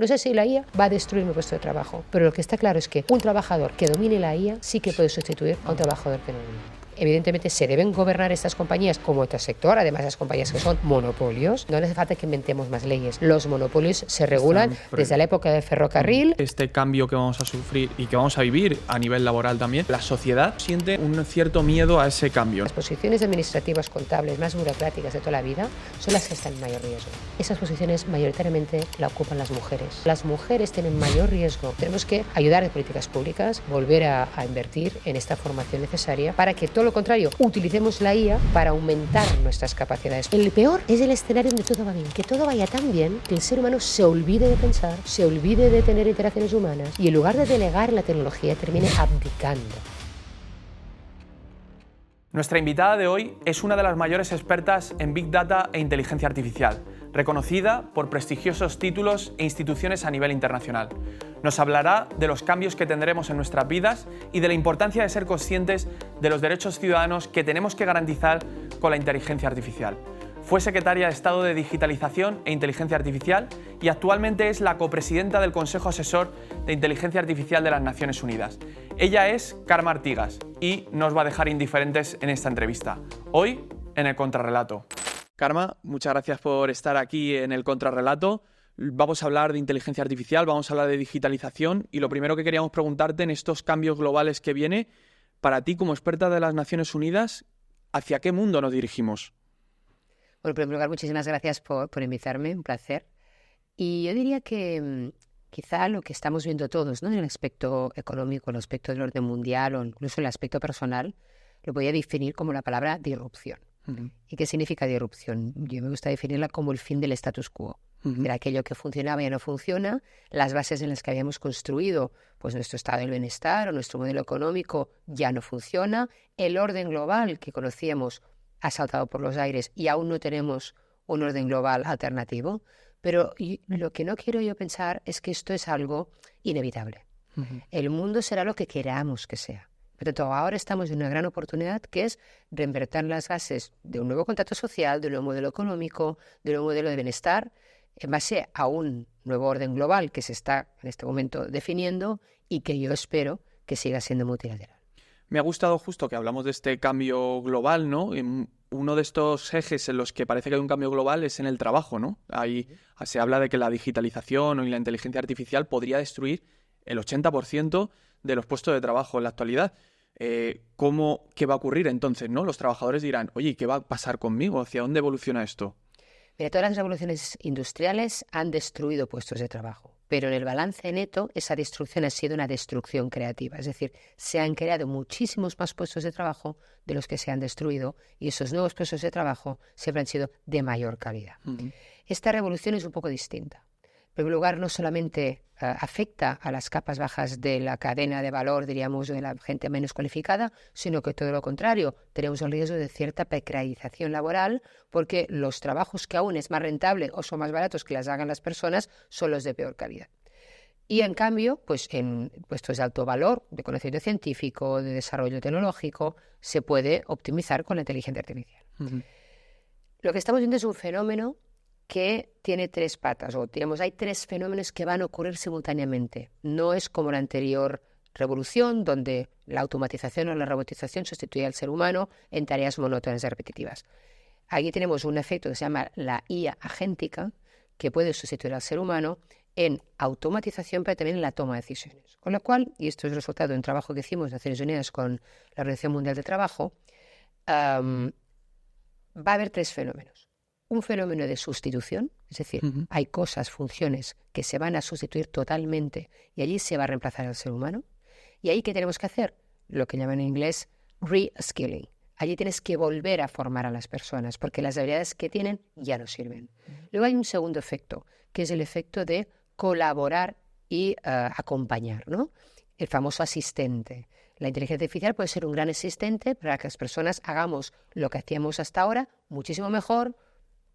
No sé si la IA va a destruir mi puesto de trabajo, pero lo que está claro es que un trabajador que domine la IA sí que puede sustituir a un trabajador que no domine. Evidentemente se deben gobernar estas compañías como otro sector, además las compañías que son monopolios. No hace falta que inventemos más leyes. Los monopolios se regulan desde la época del ferrocarril. Este cambio que vamos a sufrir y que vamos a vivir a nivel laboral también, la sociedad siente un cierto miedo a ese cambio. Las posiciones administrativas contables más burocráticas de toda la vida son las que están en mayor riesgo. Esas posiciones mayoritariamente la ocupan las mujeres. Las mujeres tienen mayor riesgo. Tenemos que ayudar en políticas públicas, volver a invertir en esta formación necesaria para que todo lo contrario, utilicemos la IA para aumentar nuestras capacidades. El peor es el escenario donde todo va bien, que todo vaya tan bien que el ser humano se olvide de pensar, se olvide de tener interacciones humanas y en lugar de delegar en la tecnología termine abdicando. Nuestra invitada de hoy es una de las mayores expertas en Big Data e inteligencia artificial, reconocida por prestigiosos títulos e instituciones a nivel internacional. Nos hablará de los cambios que tendremos en nuestras vidas y de la importancia de ser conscientes de los derechos ciudadanos que tenemos que garantizar con la inteligencia artificial. Fue secretaria de Estado de Digitalización e Inteligencia Artificial y actualmente es la copresidenta del Consejo Asesor de Inteligencia Artificial de las Naciones Unidas. Ella es Karma Artigas y nos va a dejar indiferentes en esta entrevista. Hoy, en el Contrarrelato. Karma, muchas gracias por estar aquí en el Contrarrelato. Vamos a hablar de inteligencia artificial, vamos a hablar de digitalización y lo primero que queríamos preguntarte en estos cambios globales que viene, para ti como experta de las Naciones Unidas, ¿hacia qué mundo nos dirigimos? Bueno, en primer lugar, muchísimas gracias por invitarme, un placer. Y yo diría que quizá lo que estamos viendo todos, ¿no?, en el aspecto económico, en el aspecto del orden mundial o incluso en el aspecto personal, lo voy a definir como la palabra disrupción. ¿Y qué significa disrupción? Yo me gusta definirla como el fin del status quo. Era aquello que funcionaba ya no funciona, las bases en las que habíamos construido pues nuestro estado del bienestar o nuestro modelo económico ya no funciona, el orden global que conocíamos ha saltado por los aires y aún no tenemos un orden global alternativo, pero lo que no quiero yo pensar es que esto es algo inevitable. El mundo será lo que queramos que sea. Por lo tanto, ahora estamos en una gran oportunidad que es reinvertir las bases de un nuevo contrato social, de un nuevo modelo económico, de un nuevo modelo de bienestar, en base a un nuevo orden global que se está en este momento definiendo y que yo espero que siga siendo multilateral. Me ha gustado justo que hablamos de este cambio global, ¿no? Uno de estos ejes en los que parece que hay un cambio global es en el trabajo, ¿no? Ahí se habla de que la digitalización y la inteligencia artificial podría destruir el 80% de los puestos de trabajo en la actualidad. ¿Qué va a ocurrir entonces, ¿no? Los trabajadores dirán, oye, ¿qué va a pasar conmigo? ¿Hacia dónde evoluciona esto? Mira, todas las revoluciones industriales han destruido puestos de trabajo, pero en el balance neto esa destrucción ha sido una destrucción creativa. Es decir, se han creado muchísimos más puestos de trabajo de los que se han destruido y esos nuevos puestos de trabajo siempre han sido de mayor calidad. Esta revolución es un poco distinta. En primer lugar, no solamente afecta a las capas bajas de la cadena de valor, diríamos, de la gente menos cualificada, sino que todo lo contrario, tenemos el riesgo de cierta precarización laboral porque los trabajos que aún es más rentable o son más baratos que las hagan las personas son los de peor calidad. Y en cambio, pues en puestos de alto valor, de conocimiento científico, de desarrollo tecnológico, se puede optimizar con la inteligencia artificial. Lo que estamos viendo es un fenómeno que tiene tres patas, o digamos, hay tres fenómenos que van a ocurrir simultáneamente. No es como la anterior revolución, donde la automatización o la robotización sustituye al ser humano en tareas monótonas y repetitivas. Aquí tenemos un efecto que se llama la IA agéntica, que puede sustituir al ser humano en automatización, pero también en la toma de decisiones. Con lo cual, y esto es el resultado de un trabajo que hicimos en Naciones Unidas con la Organización Mundial del Trabajo, va a haber tres fenómenos. Un fenómeno de sustitución, es decir, hay cosas, funciones que se van a sustituir totalmente y allí se va a reemplazar al ser humano. Y ahí, ¿qué tenemos que hacer? Lo que llaman en inglés reskilling. Allí tienes que volver a formar a las personas porque las habilidades que tienen ya no sirven. Luego hay un segundo efecto, que es el efecto de colaborar y acompañar, ¿no? El famoso asistente. La inteligencia artificial puede ser un gran asistente para que las personas hagamos lo que hacíamos hasta ahora muchísimo mejor,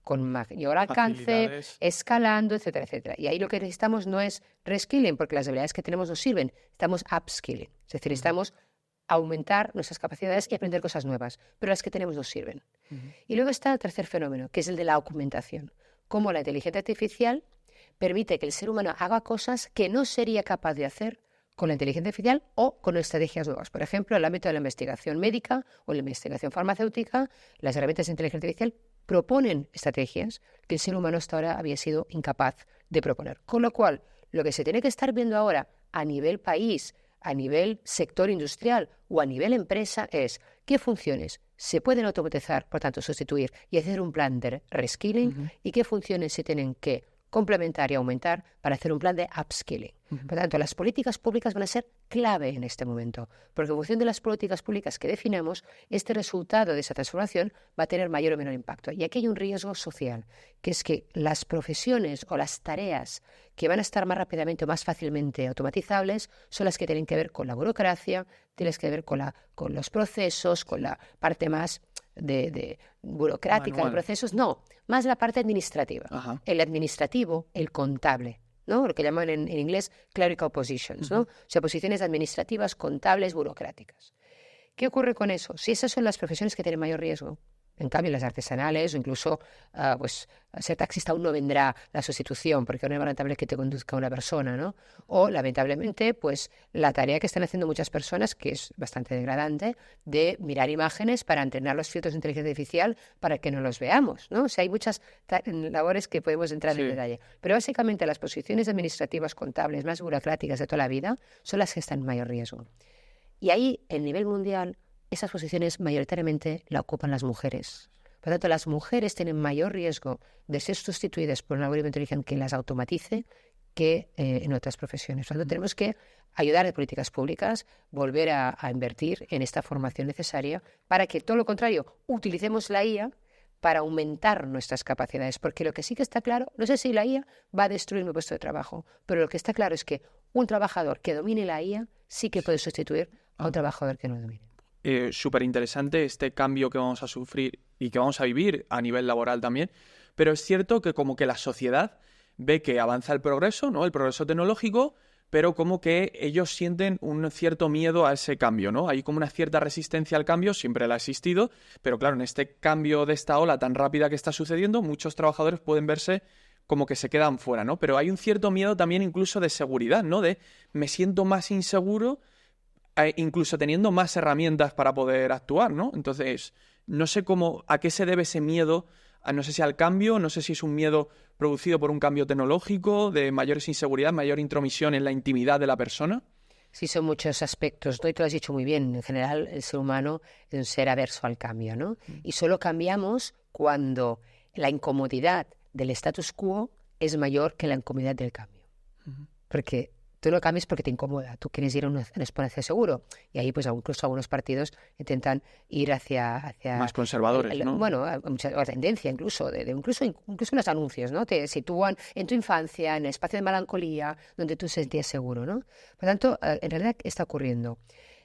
con mayor alcance, escalando, etcétera, etcétera. Y ahí lo que necesitamos no es reskilling, porque las habilidades que tenemos no sirven, estamos upskilling. Es decir, necesitamos aumentar nuestras capacidades y aprender cosas nuevas, pero las que tenemos no sirven. Y luego está el tercer fenómeno, que es el de la augmentación. Cómo la inteligencia artificial permite que el ser humano haga cosas que no sería capaz de hacer con la inteligencia artificial o con estrategias nuevas. Por ejemplo, en el ámbito de la investigación médica o la investigación farmacéutica, las herramientas de inteligencia artificial proponen estrategias que el ser humano hasta ahora había sido incapaz de proponer. Con lo cual, lo que se tiene que estar viendo ahora a nivel país, a nivel sector industrial o a nivel empresa es qué funciones se pueden automatizar, por tanto, sustituir y hacer un plan de reskilling y qué funciones se tienen que complementar y aumentar para hacer un plan de upskilling. Por tanto, las políticas públicas van a ser clave en este momento, porque en función de las políticas públicas que definamos, este resultado de esa transformación va a tener mayor o menor impacto. Y aquí hay un riesgo social, que es que las profesiones o las tareas que van a estar más rápidamente o más fácilmente automatizables son las que tienen que ver con la burocracia, tienen que ver con los procesos, con la parte más de burocrática Manual. de procesos, no, más la parte administrativa. Ajá. El administrativo, el contable, ¿no? Lo que llaman en inglés clerical positions, ¿no? O sea, posiciones administrativas, contables, burocráticas. ¿Qué ocurre con eso? Si esas son las profesiones que tienen mayor riesgo, en cambio las artesanales o incluso pues ser taxista aún no vendrá la sustitución porque no es más rentable que te conduzca una persona, ¿no? O lamentablemente pues la tarea que están haciendo muchas personas, que es bastante degradante, de mirar imágenes para entrenar los filtros de inteligencia artificial para que no los veamos, ¿no? O sea, hay muchas labores que podemos entrar en detalle. Pero básicamente las posiciones administrativas, contables, más burocráticas de toda la vida son las que están en mayor riesgo. Y ahí, en nivel mundial, esas posiciones mayoritariamente la ocupan las mujeres. Por lo tanto, las mujeres tienen mayor riesgo de ser sustituidas por un algoritmo inteligente que las automatice que en otras profesiones. Por lo tanto, tenemos que ayudar en políticas públicas, volver a invertir en esta formación necesaria para que, todo lo contrario, utilicemos la IA para aumentar nuestras capacidades. Porque lo que sí que está claro, no sé si la IA va a destruir mi puesto de trabajo, pero lo que está claro es que un trabajador que domine la IA sí que puede sustituir a un trabajador que no lo domine. Súper interesante este cambio que vamos a sufrir y que vamos a vivir a nivel laboral también, pero es cierto que como que la sociedad ve que avanza el progreso, ¿no? El progreso tecnológico, pero como que ellos sienten un cierto miedo a ese cambio, ¿no? Hay como una cierta resistencia al cambio, siempre la ha existido, pero claro, en este cambio de esta ola tan rápida que está sucediendo, muchos trabajadores pueden verse como que se quedan fuera, ¿no? Pero hay un cierto miedo también incluso de seguridad, ¿no? De me siento más inseguro incluso teniendo más herramientas para poder actuar, ¿no? Entonces, no sé a qué se debe ese miedo, no sé si al cambio, no sé si es un miedo producido por un cambio tecnológico, de mayores inseguridad, mayor intromisión en la intimidad de la persona. Sí, son muchos aspectos, ¿no? Y tú lo has dicho muy bien. En general, el ser humano es un ser averso al cambio, ¿no? Y solo cambiamos cuando la incomodidad del status quo es mayor que la incomodidad del cambio. Porque tú no cambias porque te incomoda, tú quieres ir a un espacio seguro. Y ahí, pues, incluso algunos partidos intentan ir hacia más conservadores, ¿no? Bueno, mucha tendencia incluso, incluso en los anuncios, ¿no? Te sitúan en tu infancia, en el espacio de melancolía, donde tú sentías seguro, ¿no? Por tanto, en realidad, ¿qué está ocurriendo?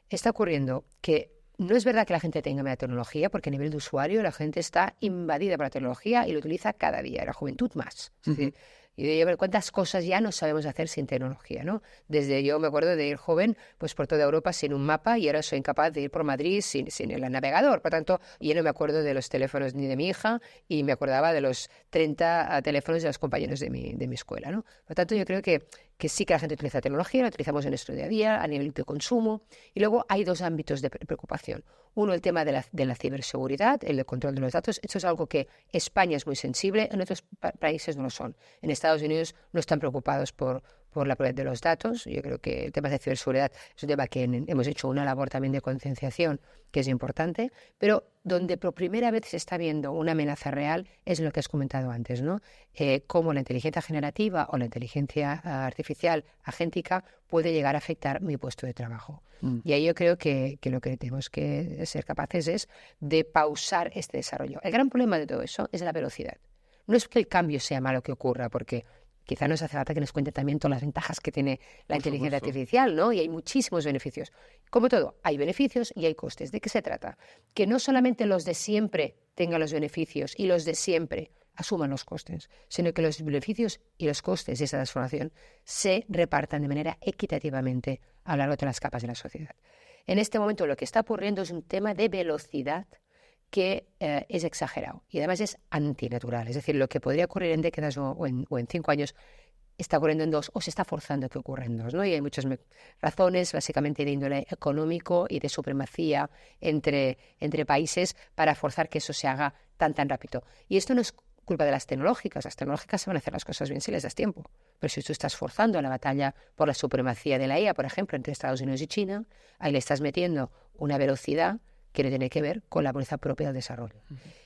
Está ocurriendo que no es verdad que la gente tenga miedo a la tecnología, porque a nivel de usuario la gente está invadida por la tecnología y lo utiliza cada día, la juventud más. Es decir, y de ver cuántas cosas ya no sabemos hacer sin tecnología, ¿no? Desde yo me acuerdo de ir joven pues por toda Europa sin un mapa y ahora soy incapaz de ir por Madrid sin el navegador. Por tanto, yo no me acuerdo de los teléfonos ni de mi hija y me acordaba de los 30 teléfonos de los compañeros de mi escuela, ¿no? Por tanto, yo creo que sí que la gente utiliza tecnología, la utilizamos en nuestro día a día, a nivel de consumo. Y luego hay dos ámbitos de preocupación. Uno, el tema de la ciberseguridad, el control de los datos. Esto es algo que España es muy sensible, en otros países no lo son. En Estados Unidos no están preocupados por la propiedad de los datos. Yo creo que el tema de ciberseguridad es un tema que hemos hecho una labor también de concienciación que es importante, pero donde por primera vez se está viendo una amenaza real es lo que has comentado antes, ¿no? Cómo la inteligencia generativa o la inteligencia artificial agéntica puede llegar a afectar mi puesto de trabajo. Y ahí yo creo que lo que tenemos que ser capaces es de pausar este desarrollo. El gran problema de todo eso es la velocidad. No es que el cambio sea malo que ocurra, porque quizá nos hace falta que nos cuente también todas las ventajas que tiene la inteligencia artificial, ¿no? Y hay muchísimos beneficios. Como todo, hay beneficios y hay costes. ¿De qué se trata? Que no solamente los de siempre tengan los beneficios y los de siempre asuman los costes, sino que los beneficios y los costes de esa transformación se repartan de manera equitativamente a lo largo de todas las capas de la sociedad. En este momento lo que está ocurriendo es un tema de velocidad que es exagerado y además es antinatural. Es decir, lo que podría ocurrir en décadas o en 5 años está ocurriendo en dos o se está forzando que ocurra en dos, ¿no? Y hay muchas razones, básicamente de índole económico y de supremacía entre países para forzar que eso se haga tan rápido. Y esto no es culpa de las tecnológicas saben hacer las cosas bien si les das tiempo. Pero si tú estás forzando la batalla por la supremacía de la IA, por ejemplo, entre Estados Unidos y China, ahí le estás metiendo una velocidad que no tiene que ver con la velocidad propia del desarrollo.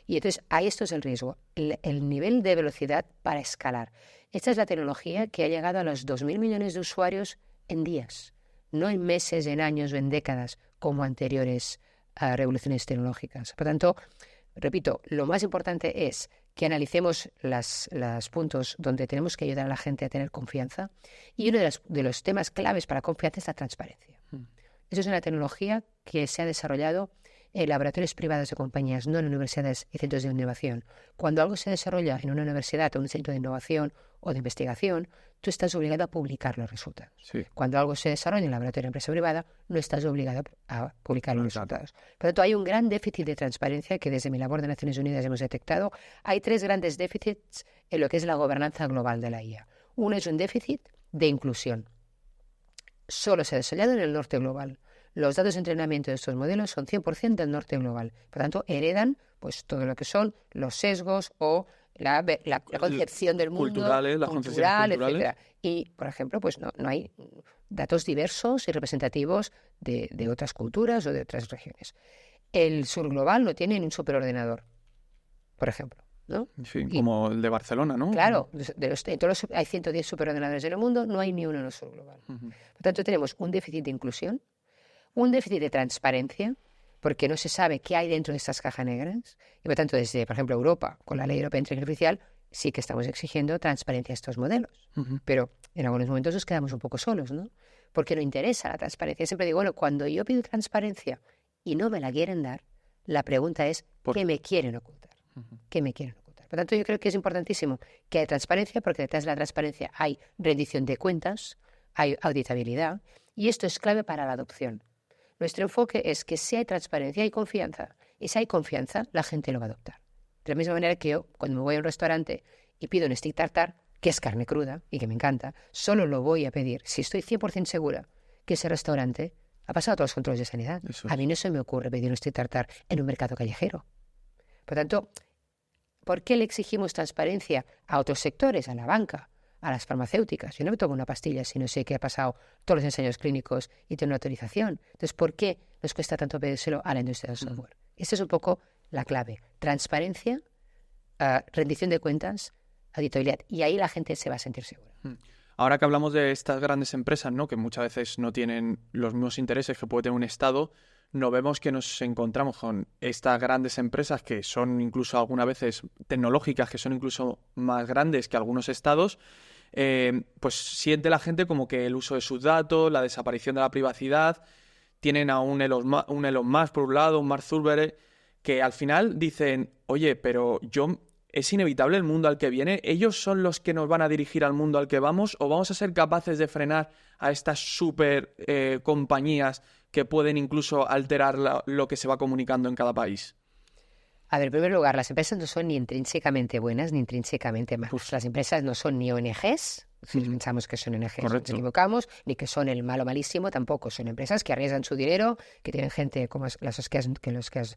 Y entonces, ahí esto es el riesgo, el nivel de velocidad para escalar. Esta es la tecnología que ha llegado a los 2.000 millones de usuarios en días, no en meses, en años o en décadas, como anteriores revoluciones tecnológicas. Por tanto, repito, lo más importante es que analicemos los puntos donde tenemos que ayudar a la gente a tener confianza. Y uno de los temas claves para confianza es la transparencia. Eso es una tecnología que se ha desarrollado en laboratorios privados de compañías, no en universidades y centros de innovación. Cuando algo se desarrolla en una universidad o un centro de innovación o de investigación, tú estás obligado a publicar los resultados. Sí. Cuando algo se desarrolla en el laboratorio de empresa privada, no estás obligado a publicar los resultados. Por lo tanto, hay un gran déficit de transparencia que desde mi labor de Naciones Unidas hemos detectado. Hay 3 grandes déficits en lo que es la gobernanza global de la IA. Uno es un déficit de inclusión. Solo se ha desarrollado en el norte global. Los datos de entrenamiento de estos modelos son 100% del norte global. Por tanto, heredan pues todo lo que son los sesgos o la concepción del mundo cultural, etcétera. Y, por ejemplo, pues no hay datos diversos y representativos de otras culturas o de otras regiones. El sur global no tiene ni un superordenador, por ejemplo, ¿no? Sí, como el de Barcelona, ¿no? Claro, hay 110 superordenadores en el mundo, no hay ni uno en el sur global. Por tanto, tenemos un déficit de inclusión, un déficit de transparencia, porque no se sabe qué hay dentro de estas cajas negras. Y por tanto, desde, por ejemplo, Europa, con la Ley Europea de Inteligencia Artificial, sí que estamos exigiendo transparencia a estos modelos. Pero en algunos momentos nos quedamos un poco solos, ¿no? Porque no interesa la transparencia. Siempre digo, bueno, cuando yo pido transparencia y no me la quieren dar, la pregunta es, ¿qué me quieren ocultar? ¿Qué me quieren ocultar? Por tanto, yo creo que es importantísimo que haya transparencia, porque detrás de la transparencia hay rendición de cuentas, hay auditabilidad, y esto es clave para la adopción. Nuestro enfoque es que si hay transparencia, hay confianza. Y si hay confianza, la gente lo va a adoptar. De la misma manera que yo, cuando me voy a un restaurante y pido un stick tartar, que es carne cruda y que me encanta, solo lo voy a pedir si estoy 100% segura que ese restaurante ha pasado todos los controles de sanidad. A mí no se me ocurre pedir un stick tartar en un mercado callejero. Por tanto, ¿por qué le exigimos transparencia a otros sectores, a la banca, a las farmacéuticas? Yo no me tomo una pastilla si no sé qué ha pasado todos los ensayos clínicos y tengo una autorización. Entonces, ¿por qué nos cuesta tanto pedírselo a la industria del software? Esa es un poco la clave. Transparencia, rendición de cuentas, auditabilidad. Y ahí la gente se va a sentir segura. Ahora que hablamos de estas grandes empresas, ¿no?, que muchas veces no tienen los mismos intereses que puede tener un Estado, no vemos que nos encontramos con estas grandes empresas que son incluso algunas veces tecnológicas, que son incluso más grandes que algunos estados. Pues siente la gente como que el uso de sus datos, la desaparición de la privacidad, tienen a un Elon Musk por un lado, un Mark Zuckerberg, que al final dicen, oye, pero es inevitable el mundo al que viene, ¿ellos son los que nos van a dirigir al mundo al que vamos o vamos a ser capaces de frenar a estas super compañías que pueden incluso alterar lo que se va comunicando en cada país? A ver, en primer lugar, las empresas no son ni intrínsecamente buenas ni intrínsecamente malas. Las empresas no son ni ONGs, si pensamos que son ONGs, nos equivocamos, ni que son el malo malísimo, tampoco. Son empresas que arriesgan su dinero, que tienen gente como los que has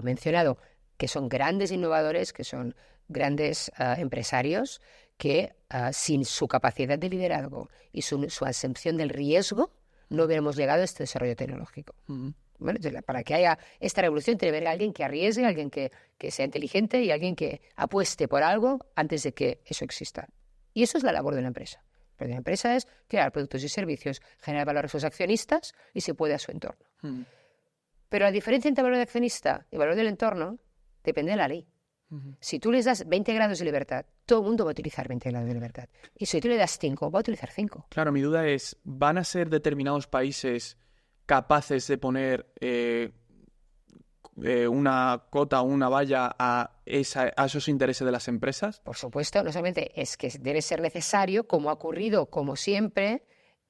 mencionado, que son grandes innovadores, que son grandes empresarios, que sin su capacidad de liderazgo y su asunción del riesgo, no hubiéramos llegado a este desarrollo tecnológico. Bueno, para que haya esta revolución tiene que haber alguien que arriesgue, alguien que sea inteligente y alguien que apueste por algo antes de que eso exista. Y eso es la labor de una empresa. La una empresa es crear productos y servicios, generar valor a sus accionistas y se puede a su entorno. Pero la diferencia entre valor de accionista y valor del entorno depende de la ley. Si tú les das 20 grados de libertad, todo el mundo va a utilizar 20 grados de libertad. Y si tú le das 5, va a utilizar 5. Claro, mi duda es, ¿van a ser determinados países capaces de poner una cota o una valla a esos intereses de las empresas? Por supuesto, no solamente es que debe ser necesario, como ha ocurrido, como siempre,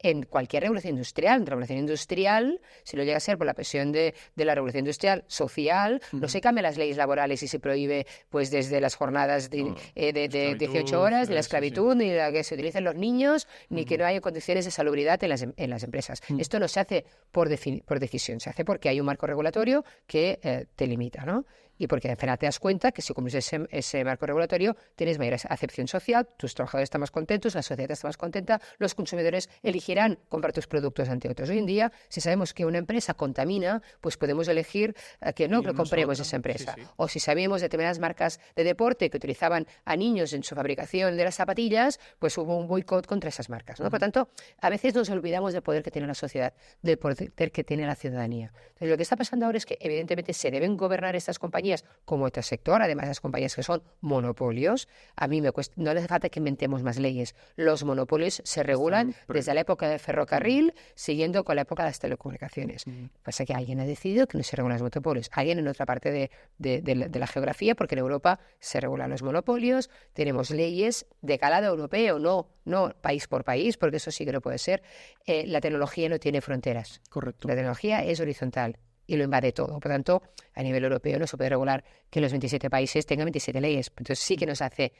en cualquier revolución industrial. En revolución industrial, si no llega a ser por la presión de la revolución industrial social, no se cambian las leyes laborales y se prohíbe pues desde las jornadas de 18 horas, de la esclavitud, ni la que se utilicen los niños, ni que no haya condiciones de salubridad en las empresas. Esto no se hace por decisión, se hace porque hay un marco regulatorio que te limita, ¿no? Y porque al final te das cuenta que si cumples ese marco regulatorio tienes mayor acepción social, tus trabajadores están más contentos, la sociedad está más contenta, los consumidores elegirán comprar tus productos ante otros. Hoy en día, si sabemos que una empresa contamina, pues podemos elegir que no compremos esa empresa. O si sabemos determinadas marcas de deporte que utilizaban a niños en su fabricación de las zapatillas, pues hubo un boicot contra esas marcas, ¿no? Por tanto, a veces nos olvidamos del poder que tiene la sociedad, del poder que tiene la ciudadanía. Entonces, lo que está pasando ahora es que evidentemente se deben gobernar estas compañías como otro sector, además las compañías que son monopolios. A mí no hace falta que inventemos más leyes. Los monopolios se regulan desde la época del ferrocarril, siguiendo con la época de las telecomunicaciones. Pasa que alguien ha decidido que no se regulan los monopolios. Alguien en otra parte de la geografía, porque en Europa se regulan los monopolios, tenemos leyes de calado europeo, no país por país, porque eso sí que no puede ser. La tecnología no tiene fronteras. Correcto. La tecnología es horizontal y lo invade todo. Por tanto, a nivel europeo no se puede regular que los 27 países tengan 27 leyes. Entonces sí que nos hace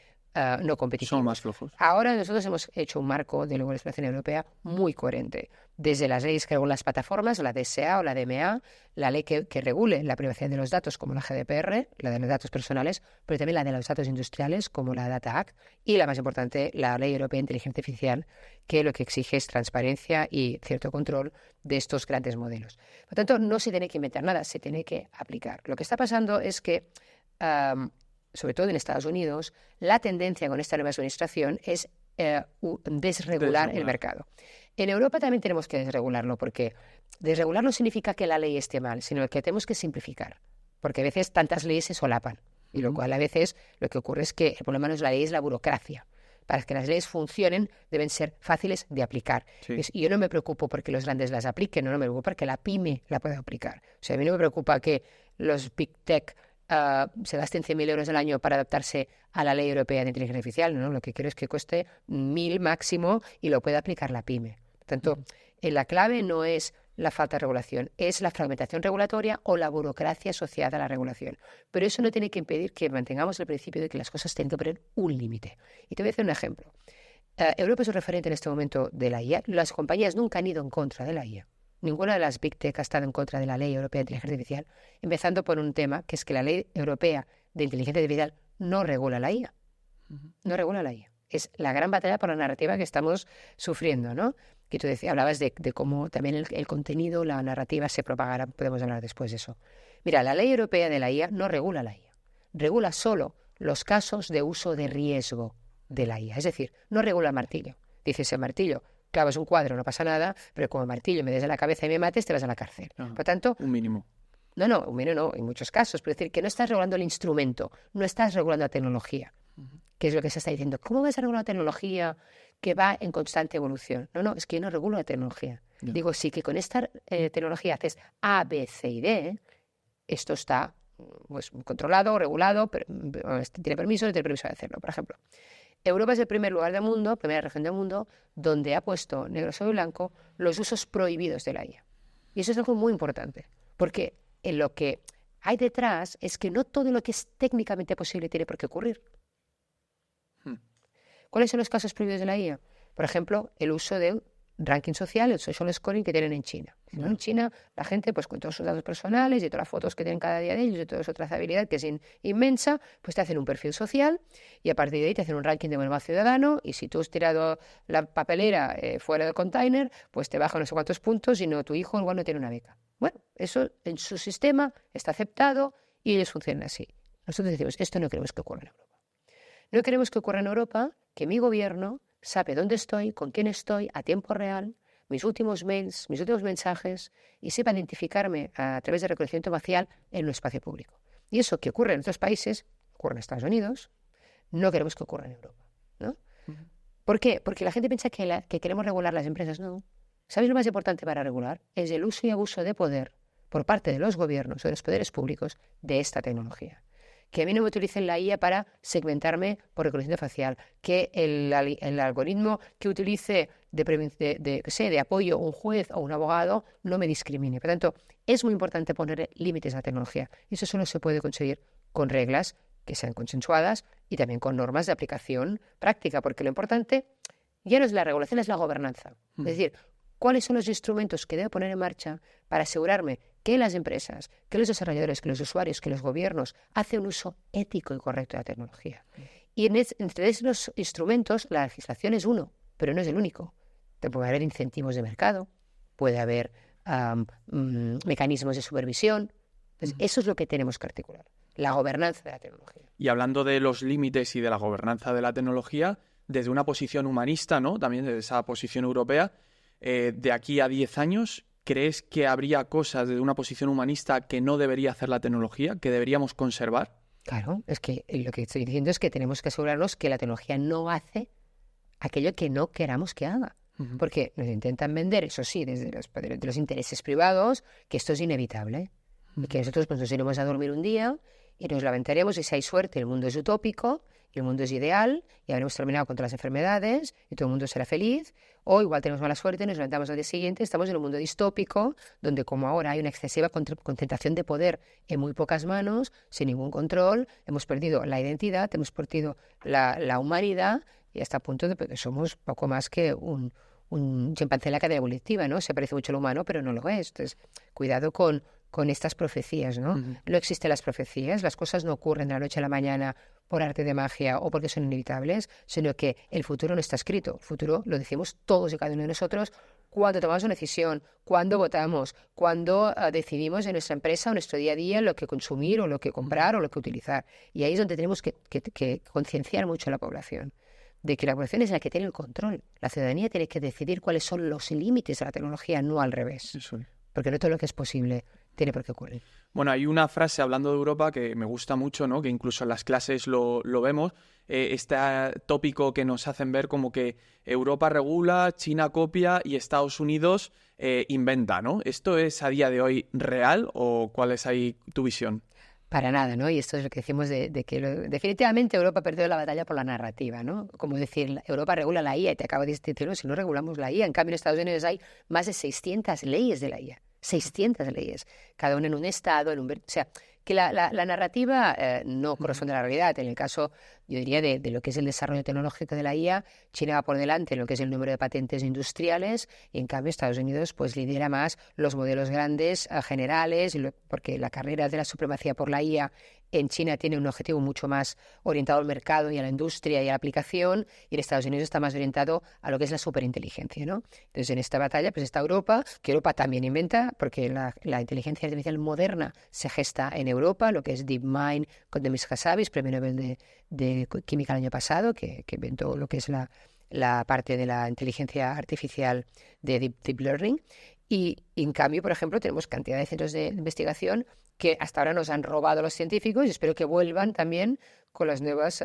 no competitivos. Son más flojos. Ahora nosotros hemos hecho un marco de legislación europea muy coherente. Desde las leyes que regulan las plataformas, la DSA o la DMA, la ley que regule la privacidad de los datos como la GDPR, la de los datos personales, pero también la de los datos industriales como la Data Act y la más importante, la Ley Europea de Inteligencia Artificial, que lo que exige es transparencia y cierto control de estos grandes modelos. Por tanto, no se tiene que inventar nada, se tiene que aplicar. Lo que está pasando es que, sobre todo en Estados Unidos, la tendencia con esta nueva administración es desregular el mercado. En Europa también tenemos que desregularlo, porque desregular no significa que la ley esté mal, sino que tenemos que simplificar, porque a veces tantas leyes se solapan, y lo cual a veces lo que ocurre es que el problema no es la ley, es la burocracia. Para que las leyes funcionen deben ser fáciles de aplicar. Sí. Y yo no me preocupo porque los grandes las apliquen, no me preocupa porque la pyme la pueda aplicar. O sea, a mí no me preocupa que los big tech se gasten 100.000 euros al año para adaptarse a la Ley Europea de Inteligencia Artificial, ¿no? Lo que quiero es que cueste 1.000 máximo y lo pueda aplicar la pyme. Por tanto, la clave no es la falta de regulación, es la fragmentación regulatoria o la burocracia asociada a la regulación. Pero eso no tiene que impedir que mantengamos el principio de que las cosas tienen que poner un límite. Y te voy a hacer un ejemplo. Europa es un referente en este momento de la IA. Las compañías nunca han ido en contra de la IA. Ninguna de las Big Tech ha estado en contra de la Ley Europea de Inteligencia Artificial, empezando por un tema que es que la Ley Europea de Inteligencia Artificial no regula la IA. No regula la IA. Es la gran batalla por la narrativa que estamos sufriendo, ¿no? Que tú hablabas de cómo también el contenido, la narrativa se propagará. Podemos hablar después de eso. Mira, la Ley Europea de la IA no regula la IA. Regula solo los casos de uso de riesgo de la IA. Es decir, no regula el martillo. Dices el martillo, clavas un cuadro, no pasa nada, pero como el martillo me des en la cabeza y me mates, te vas a la cárcel. Por tanto, un mínimo. No, un mínimo no, en muchos casos. Pero es decir, que no estás regulando el instrumento, no estás regulando la tecnología, que es lo que se está diciendo. ¿Cómo vas a regular la tecnología que va en constante evolución? No, es que yo no regulo la tecnología. Digo, sí que con esta tecnología haces A, B, C y D, esto está pues controlado, regulado, pero tiene permiso de hacerlo. Por ejemplo, Europa es el primer lugar del mundo, primera región del mundo, donde ha puesto negro sobre blanco los usos prohibidos de la IA. Y eso es algo muy importante, porque en lo que hay detrás es que no todo lo que es técnicamente posible tiene por qué ocurrir. ¿Cuáles son los casos prohibidos de la IA? Por ejemplo, el uso del ranking social, el social scoring que tienen en China. En China, la gente, pues con todos sus datos personales y todas las fotos que tienen cada día de ellos y toda su trazabilidad, que es inmensa, pues te hacen un perfil social y a partir de ahí te hacen un ranking de buen ciudadano y si tú has tirado la papelera fuera del container, pues te bajan no sé cuántos puntos y no, tu hijo igual no tiene una beca. Bueno, eso en su sistema está aceptado y ellos funcionan así. Nosotros decimos, esto no queremos que ocurra en Europa. No queremos que ocurra en Europa que mi gobierno sabe dónde estoy, con quién estoy, a tiempo real, mis últimos mails, mis últimos mensajes, y sepa identificarme a través de reconocimiento facial en un espacio público. Y eso que ocurre en otros países, ocurre en Estados Unidos, no queremos que ocurra en Europa, ¿no? ¿Por qué? Porque la gente piensa que queremos regular las empresas. No. ¿Sabéis lo más importante para regular? Es el uso y abuso de poder por parte de los gobiernos o de los poderes públicos de esta tecnología. que a mí no me utilicen la IA para segmentarme por reconocimiento facial, que el algoritmo que utilice de apoyo a un juez o un abogado no me discrimine. Por tanto, es muy importante poner límites a la tecnología. Y eso solo se puede conseguir con reglas que sean consensuadas y también con normas de aplicación práctica, porque lo importante ya no es la regulación, es la gobernanza. Es decir, ¿cuáles son los instrumentos que debo poner en marcha para asegurarme que las empresas, que los desarrolladores, que los usuarios, que los gobiernos hacen un uso ético y correcto de la tecnología? Y entre esos instrumentos, la legislación es uno, pero no es el único. Puede haber incentivos de mercado, puede haber mecanismos de supervisión. Entonces, eso es lo que tenemos que articular, la gobernanza de la tecnología. Y hablando de los límites y de la gobernanza de la tecnología, desde una posición humanista, ¿no? También desde esa posición europea, de aquí a 10 años, ¿crees que habría cosas desde una posición humanista que no debería hacer la tecnología, que deberíamos conservar? Claro, es que lo que estoy diciendo es que tenemos que asegurarnos que la tecnología no hace aquello que no queramos que haga. Uh-huh. Porque nos intentan vender, eso sí, desde los intereses privados, que esto es inevitable. Uh-huh. Y que nosotros pues, nos iremos a dormir un día y nos levantaremos y si hay suerte el mundo es utópico y el mundo es ideal y habremos terminado contra las enfermedades y todo el mundo será feliz, o igual tenemos mala suerte, nos levantamos al día siguiente, estamos en un mundo distópico donde como ahora hay una excesiva concentración de poder en muy pocas manos, sin ningún control, hemos perdido la identidad, hemos perdido la humanidad y hasta el punto de que somos poco más que un chimpancé en la cadena evolutiva, ¿no? Se parece mucho al humano, pero no lo es. Entonces, cuidado con estas profecías, ¿no? Uh-huh. No existen las profecías, las cosas no ocurren de la noche a la mañana por arte de magia o porque son inevitables, sino que el futuro no está escrito. El futuro lo decimos todos y cada uno de nosotros cuando tomamos una decisión, cuando votamos, cuando decidimos en nuestra empresa o en nuestro día a día lo que consumir o lo que comprar o lo que utilizar. Y ahí es donde tenemos que concienciar mucho a la población de que la población es la que tiene el control. La ciudadanía tiene que decidir cuáles son los límites de la tecnología, no al revés. Eso. Porque no todo lo que es posible tiene por qué ocurrir. Bueno, hay una frase hablando de Europa que me gusta mucho, ¿no? Que incluso en las clases lo vemos. Este tópico que nos hacen ver como que Europa regula, China copia y Estados Unidos inventa, ¿no? ¿Esto es a día de hoy real o cuál es ahí tu visión? Para nada, ¿no? Y esto es lo que decimos de que definitivamente Europa perdió la batalla por la narrativa, ¿no? Como decir, Europa regula la IA y te acabo de decir, no, si no regulamos la IA. En cambio, en Estados Unidos hay más de 600 leyes de la IA. 600 leyes, cada una en un estado, o sea, que la narrativa no corresponde a la realidad. En el caso, yo diría, de lo que es el desarrollo tecnológico de la IA, China va por delante en lo que es el número de patentes industriales y, en cambio, Estados Unidos pues lidera más los modelos grandes, generales, porque la carrera de la supremacía por la IA en China tiene un objetivo mucho más orientado al mercado y a la industria y a la aplicación, y en Estados Unidos está más orientado a lo que es la superinteligencia, ¿no? Entonces, en esta batalla pues está Europa, que Europa también inventa, porque la inteligencia artificial moderna se gesta en Europa, lo que es DeepMind con Demis Hassabis, premio Nobel de Química el año pasado, que inventó lo que es la parte de la inteligencia artificial de Deep Learning. Y en cambio, por ejemplo, tenemos cantidad de centros de investigación que hasta ahora nos han robado los científicos y espero que vuelvan también con los nuevos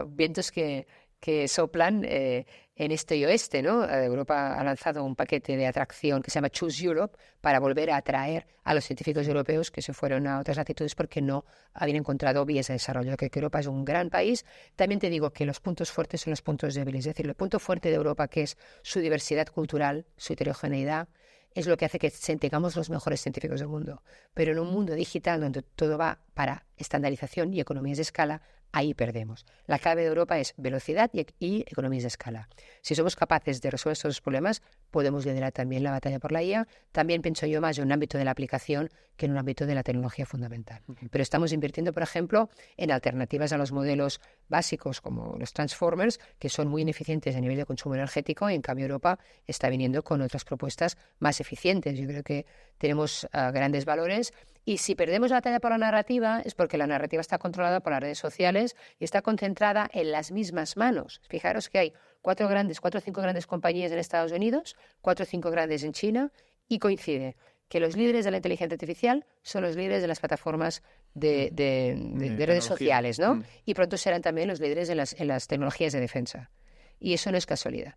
vientos que soplan en este y oeste, ¿no? Europa ha lanzado un paquete de atracción que se llama Choose Europe para volver a atraer a los científicos europeos que se fueron a otras latitudes porque no habían encontrado vías de desarrollo. Que Europa es un gran país. También te digo que los puntos fuertes son los puntos débiles. Es decir, el punto fuerte de Europa, que es su diversidad cultural, su heterogeneidad, es lo que hace que tengamos los mejores científicos del mundo. Pero en un mundo digital donde todo va para estandarización y economías de escala, ahí perdemos. La clave de Europa es velocidad y economías de escala. Si somos capaces de resolver estos problemas, podemos liderar también la batalla por la IA. También pienso yo más en un ámbito de la aplicación que en un ámbito de la tecnología fundamental. Pero estamos invirtiendo, por ejemplo, en alternativas a los modelos básicos como los transformers, que son muy ineficientes a nivel de consumo energético, y en cambio Europa está viniendo con otras propuestas más eficientes. Yo creo que tenemos grandes valores. Y si perdemos la batalla por la narrativa es porque la narrativa está controlada por las redes sociales y está concentrada en las mismas manos. Fijaros que hay 4 o 5 grandes compañías en Estados Unidos, 4 o 5 grandes en China, y coincide que los líderes de la inteligencia artificial son los líderes de las plataformas de redes sociales, ¿no? Y pronto serán también los líderes en las tecnologías de defensa. Y eso no es casualidad.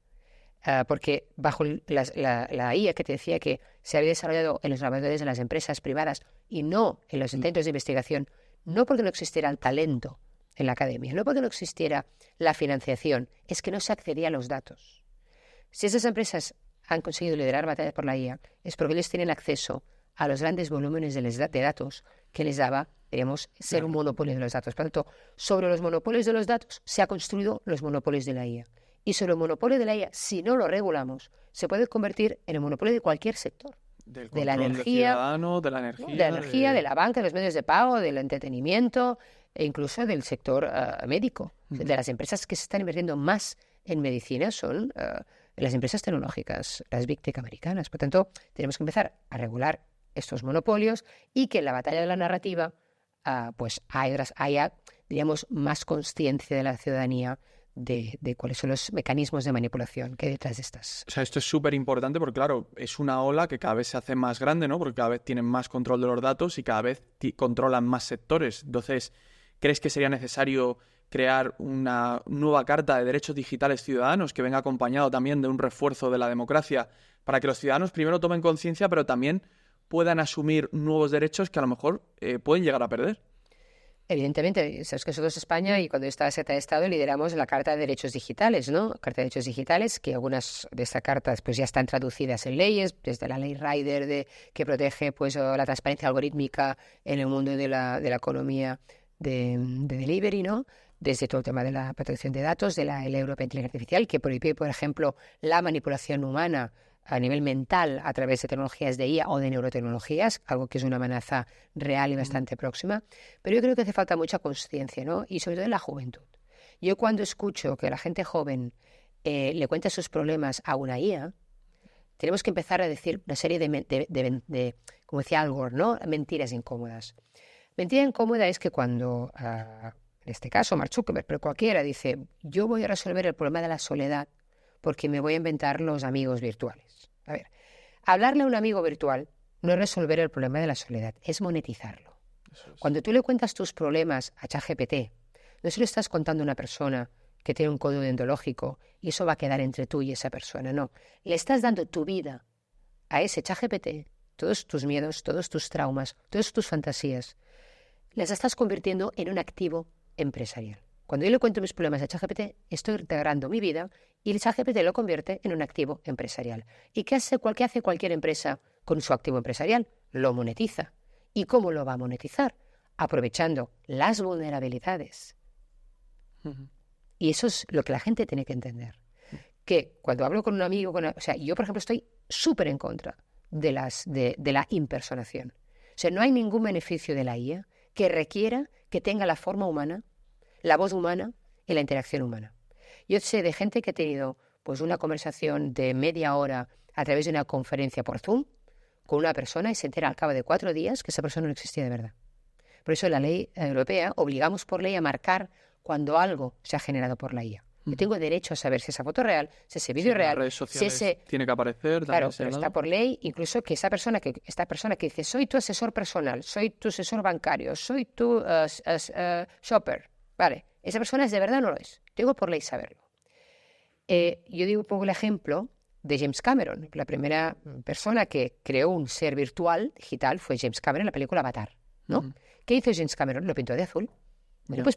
Porque bajo la IA que te decía que se había desarrollado en los laboratorios de las empresas privadas y no en los centros de investigación no porque no existiera el talento en la academia, no porque no existiera la financiación, es que no se accedía a los datos. Si esas empresas han conseguido liderar batallas por la IA, es porque ellos tienen acceso a los grandes volúmenes de datos que les daba, digamos, ser un monopolio de los datos. Por lo tanto, sobre los monopolios de los datos se han construido los monopolios de la IA. Y sobre el monopolio de la IA, si no lo regulamos, se puede convertir en el monopolio de cualquier sector. De la energía, de la energía, de la energía, de la banca, de los medios de pago, del entretenimiento e incluso del sector médico. De las empresas que se están invirtiendo más en medicina son las empresas tecnológicas, las Big Tech americanas. Por tanto, tenemos que empezar a regular estos monopolios y que en la batalla de la narrativa pues haya, digamos, más consciencia de la ciudadanía de cuáles son los mecanismos de manipulación que hay detrás de estas. O sea, esto es súper importante porque, claro, es una ola que cada vez se hace más grande, ¿no? Porque cada vez tienen más control de los datos y cada vez controlan más sectores. Entonces, ¿crees que sería necesario crear una nueva Carta de Derechos Digitales Ciudadanos que venga acompañado también de un refuerzo de la democracia para que los ciudadanos primero tomen conciencia, pero también puedan asumir nuevos derechos que a lo mejor pueden llegar a perder? Evidentemente, sabes que nosotros España, y cuando yo estaba secretaria de Estado, lideramos la Carta de Derechos Digitales, ¿no? Carta de Derechos Digitales, que algunas de estas cartas pues ya están traducidas en leyes, desde la ley Rider que protege pues la transparencia algorítmica en el mundo de la economía de delivery, ¿no? Desde todo el tema de la protección de datos, de la Ley Europea de Inteligencia Artificial, que prohíbe, por ejemplo, la manipulación humana a nivel mental a través de tecnologías de IA o de neurotecnologías, algo que es una amenaza real y bastante próxima. Pero yo creo que hace falta mucha conciencia, ¿no? Y sobre todo en la juventud. Yo cuando escucho que la gente joven le cuenta sus problemas a una IA, tenemos que empezar a decir una serie de como decía Al Gore, ¿no? Mentiras incómodas. Mentira incómoda es que cuando, en este caso Mark Zuckerberg, pero cualquiera, dice, yo voy a resolver el problema de la soledad porque me voy a inventar los amigos virtuales. A ver, hablarle a un amigo virtual no es resolver el problema de la soledad, es monetizarlo. Cuando tú le cuentas tus problemas a ChatGPT, no se lo estás contando a una persona que tiene un código deontológico y eso va a quedar entre tú y esa persona, no. Le estás dando tu vida a ese ChatGPT, todos tus miedos, todos tus traumas, todas tus fantasías, las estás convirtiendo en un activo empresarial. Cuando yo le cuento mis problemas a ChatGPT, estoy integrando mi vida y el ChatGPT lo convierte en un activo empresarial. ¿Y qué hace cualquier empresa con su activo empresarial? Lo monetiza. ¿Y cómo lo va a monetizar? Aprovechando las vulnerabilidades. Y eso es lo que la gente tiene que entender. Que cuando hablo con un amigo, o sea, yo por ejemplo estoy súper en contra de la impersonación. O sea, no hay ningún beneficio de la IA que requiera que tenga la forma humana, la voz humana y la interacción humana. Yo sé de gente que ha tenido pues una conversación de media hora a través de una conferencia por Zoom con una persona y se entera al cabo de 4 días que esa persona no existía de verdad. Por eso en la ley europea obligamos por ley a marcar cuando algo se ha generado por la IA. Yo tengo derecho a saber si esa foto es real, si ese vídeo es real, redes sociales si ese... tiene que aparecer. Claro, pero está por ley, incluso que esta persona que dice soy tu asesor personal, soy tu asesor bancario, soy tu shopper, vale, esa persona es de verdad o no lo es. Tengo por ley saberlo. Yo pongo el ejemplo de James Cameron. La primera persona que creó un ser virtual digital fue James Cameron en la película Avatar, ¿no? ¿Qué hizo James Cameron? Lo pintó de azul. Bueno, pues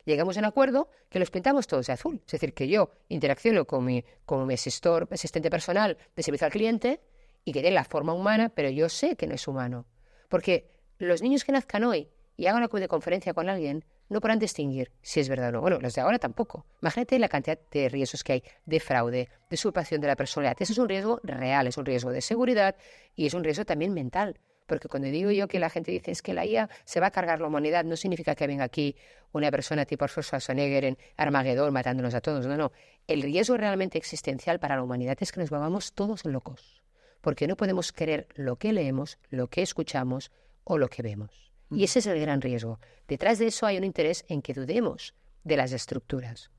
llegamos a un acuerdo que los pintamos todos de azul. Es decir, que yo interacciono con mi asistente personal de servicio al cliente y que tiene la forma humana, pero yo sé que no es humano. Porque los niños que nazcan hoy y hagan una videoconferencia con alguien no podrán distinguir si es verdad o no. Bueno, los de ahora tampoco. Imagínate la cantidad de riesgos que hay de fraude, de usurpación de la personalidad. Eso es un riesgo real, es un riesgo de seguridad y es un riesgo también mental. Porque cuando digo yo que la gente dice es que la IA se va a cargar la humanidad, no significa que venga aquí una persona tipo Schwarzenegger en Armagedón matándonos a todos. No, no. El riesgo realmente existencial para la humanidad es que nos volvamos todos locos. Porque no podemos creer lo que leemos, lo que escuchamos o lo que vemos. Y ese es el gran riesgo. Detrás de eso hay un interés en que dudemos de las estructuras.